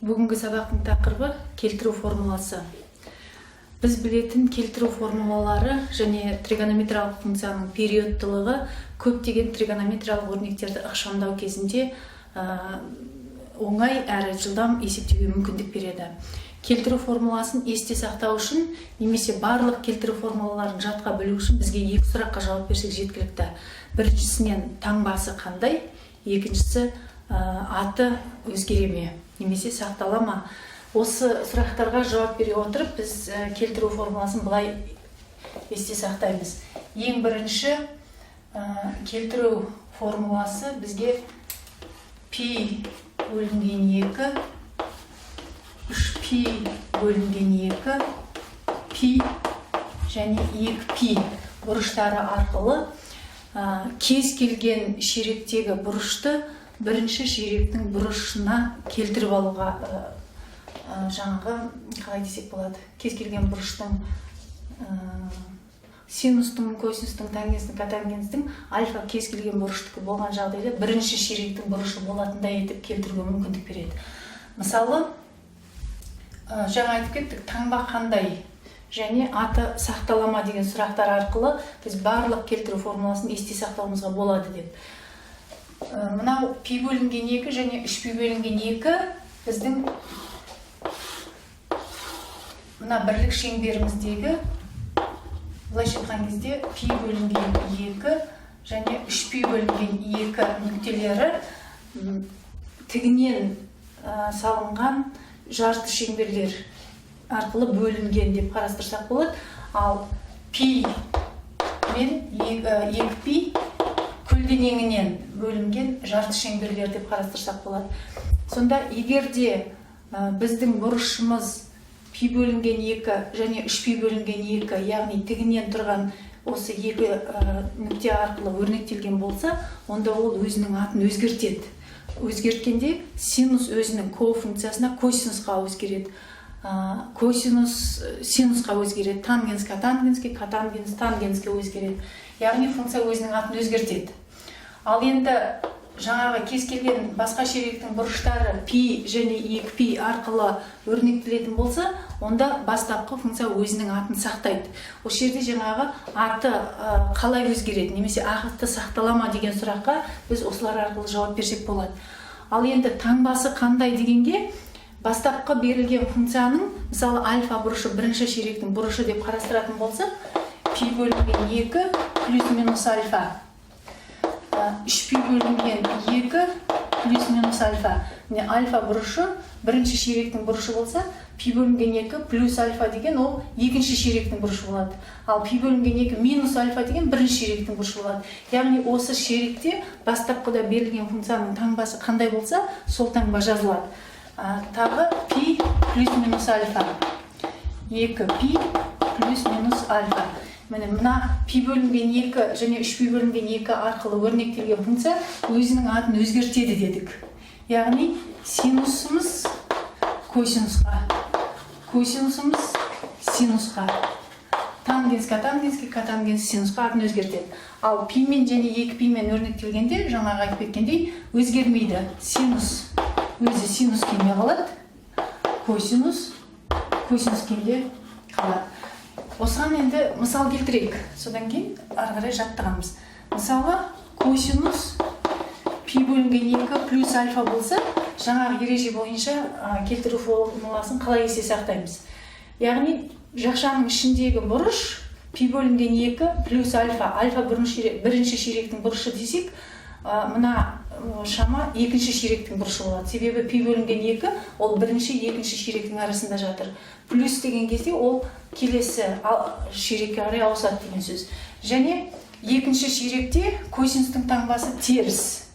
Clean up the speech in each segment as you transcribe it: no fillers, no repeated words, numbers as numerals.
Бүгінгі сабақтың тақырыбы келтіру формуласы. Біз білетін келтіру формулалары және тригонометриялық функцияның периодтылығы көптеген тригонометриялық өрнектерді ықшамдау кезінде оңай әрі жылдам есептеуге мүмкіндік береді. Келтіру формуласын есте сақтау үшін немесе барлық келтіру формулаларын жатқа білу үшін бізге екі сұраққа жауап берсек жеткілікті. Біріншісінен таңбасы қандай, екіншісі аты өзгере ме немесе сақтала ма? Осы сұрақтарға жауап бере отырып, біз келтіру формуласын былай есте сақтаймыз. Ең бірінші келтіру формуласы бізге пи бөлінген 2, 3пи бөлінген 2, пи және 2пи бұрыштары арқылы кез келген ширектегі бұрышты бірінші ширектің бұрышына келтіріп алуға жаңағы қалай десек болады, кез келген бұрыштың синустың, косинустың, тангенстің, котангенстің альфа кез келген бұрыштікі болған жағдайда бірінші ширектің бұрышы болатындай етіп келтіруге мүмкіндік береді. Мысалы, жаңа айтып кеттік, таңба қандай және аты сақтала ма деген сұрақтар арқылы біз барлық келтіру формуласын есте сақтауымызға болады деп. Мынау пи бөлінген 2 және 3пи бөлінген 2 біздің мына бірлік шеңберіміздегі былайша айтқан кезде пи бөлінген 2 және 3пи бөлінген 2 нүктелері тігінен салынған жарты шеңберлер арқылы бөлінген деп қарастырсақ болады. Ал пи мен 2пи көлденеңінен бөлінген жарты шеңберлер деп қарастырсақ болады. Сонда егерде біздің бұрышымыз пи бөлінген 2 және 3пи бөлінген 2, яғни тігінен тұрған осы екі нүкте арқылы өрнектелген болса, онда ол өзінің атын өзгертеді. Өзгерткенде синус өзінің кофункциясына косинусқа өзгереді. Косинус синусқа өзгереді, тангенс котангенске, котангенс тангенске өзгереді. Яғни функция өзінің атын өзгертеді. Ал енді жаңағы кез келген басқа ширектің бұрыштары пи және 2пи арқылы өрнектелетін болса, онда бастапқы функция өзінің атын сақтайды. Осы жерде жаңағы аты қалай өзгереді, немесе аты сақтала ма деген сұраққа біз осылар арқылы жауап берсек болады. Ал енді таңбасы қандай дегенге, бастапқы берілген функцияның, мысалы альфа бұрышы бірінші ширектің бұрышы деп қарастыратын болса, пи бөлінген 2 плюс минус альфа, 3пи бөлінген 2 плюс минус альфа. Альфа бұрышы бірінші ширектің бұрышы болса, пи бөлінген 2 плюс альфа деген ол екінші ширектің бұрышы болады. Ал пи бөлінген 2 минус альфа деген бірінші ширектің бұрышы болады. Яғни осы ширекте бастапқыда берілген функцияның таңбасы қандай болса, сол таңба жазылады. Тағы пи плюс минус альфа, 2пи плюс минус альфа. Мына пи бөлінген 2 және 3пи бөлінген 2 арқылы өрнектелген функция өзінің атын өзгертеді дедік. Яғни синусымыз косинусқа, косинусымыз синусқа, тангенс котангенске, котангенс синусқа атын өзгертеді. Ал пи мен және 2пи мен өрнектелгенде, жаңағы айтып кеткендей, өзгермейді. Синус өзі синус күйінде қалады, косинус күйінде қалады. Осыған енді мысал келтірейік, содан кейін ары қарай жаттығамыз. Мысалы, косинус пи бөлінген 2 плюс альфа болса, жаңағы ереже бойынша келтіру формуласын қалай есте сақтаймыз? Яғни, жақшаның ішіндегі бұрыш пи бөлінген 2 плюс альфа, альфа бірінші ширектің бұрышы десек, мына шама екінші ширектің бұрышы болады. Себебі пи бөлінген 2 ол бірінші екінші ширектің арасында жатыр. Плюс деген кезде ол келесі ширекке қарай ауысады деген сөз. Және екінші ширекте косинустың таңбасы теріс.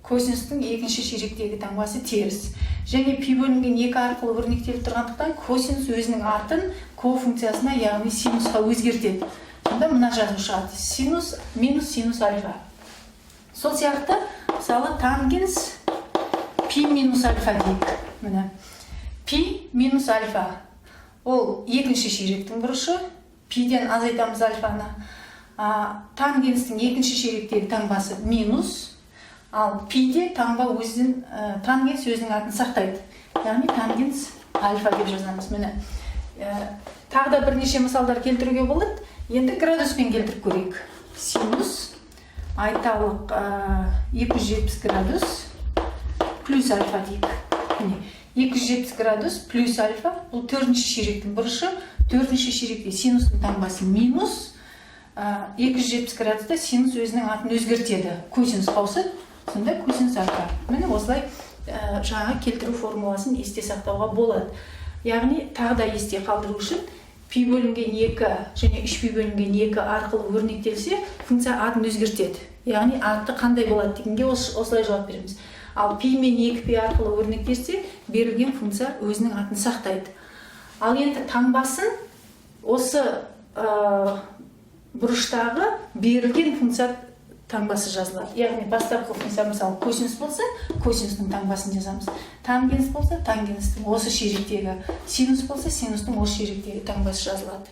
Косинустың екінші ширектегі таңбасы теріс. Және пи бөлінген 2 арқылы өрнектеліп тұрғандықтан косинус өзінің атын кофункциясына, яғни синусқа өзгертеді. Сонда мына жазу шығады. Синус минус синус альфа. Сол сияқты, мысалы, тангенс пи минус альфа дейік. Міне. Пи минус альфа. Ол екінші ширектің бұрышы. Пиден азайтамыз альфаны. Тангенстің екінші ширектегі таңбасы минус. Ал пиде таңба тангенс өзінің атын сақтайды. яғни тангенс альфа деп жазамыз. Міне тағы да бірнеше мысалдар келтіруге болады. Енді градуспен келтіріп көрейік. Синус айталық 270 градус плюс альфа дейік. Міне 270 градус плюс альфа, бұл 4-ші ширектің бұрышы, 4-ші ширекте синустың таңбасы минус 270 градуста синус өзінің атын өзгертеді. Косинус қаусы, сонда косинус альфа. Міне осылай жаңа келтіру формуласын есте сақтауға болады. Яғни тағы да есте қалдыру үшін пи бөлінген 2 және 3 бөлінген 2 арқылы өрнектелсе, функция атын өзгертеді. Яғни аты қандай болады дегенге осылай жауап береміз. Ал пи мен 2пи арқылы өрнектелсе, берілген функция өзінің атын сақтайды. Ал енді таңбасын осы бұрыштағы берілген функция таңбасы жазылады. Яғни бастапқы функция мысалы косинус болса, косинустың таңбасын жазамыз. Тангенс болса, тангенстің осы ширектегі, синус болса, синустың осы ширектегі таңбасы жазылады.